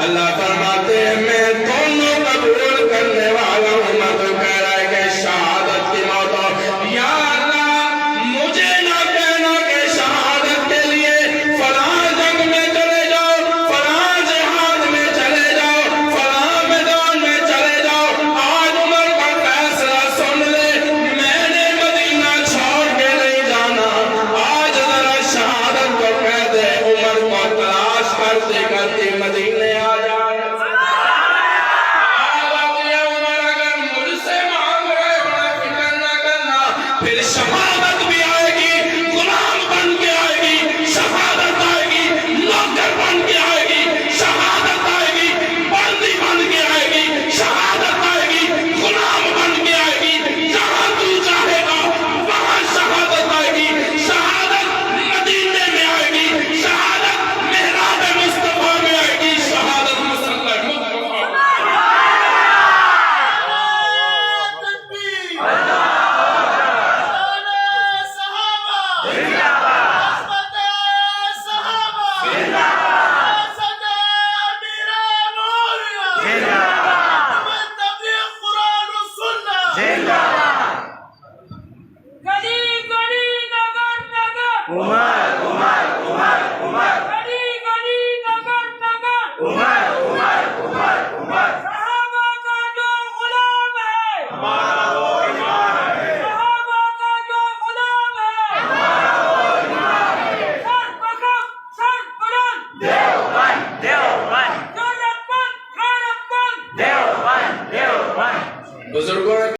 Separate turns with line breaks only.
اللہ فرماتے ہیں میں دونوں قبول کرنے والا ہوں۔ مگر کہہ رہا ہے کہ شہادت کی موت ہو، یا اللہ مجھے نہ کہنا کہ شہادت کے لیے فلاں جنگ میں چلے جاؤ، فلاں جہاد میں چلے جاؤ، فلاں میدان میں چلے جاؤ۔ آج عمر کا فیصلہ سن لے، میں نے مدینہ چھوڑ کے نہیں جانا۔ آج ذرا شہادت کو کہہ دے عمر کو تلاش کرتے کرتے مدینے آ جائے۔ پھر شہادت بھی آئے گی، غلام بن کے آئے گی، شہادت آئے گی، نوکر بن کے آئے گی، شہادت آئے گی، بندی بن کے آئے گی، شہادت آئے گی، غلام بن کے آئے گی، جہاں تو چاہے گا وہاں شہادت آئے گی۔ شہادت مدینے میں آئے گی، شہادت محراب مصطفیٰ میں آئے گی، شہادت مسلح مصطفیٰ میں۔
گلی گلی نگر نگر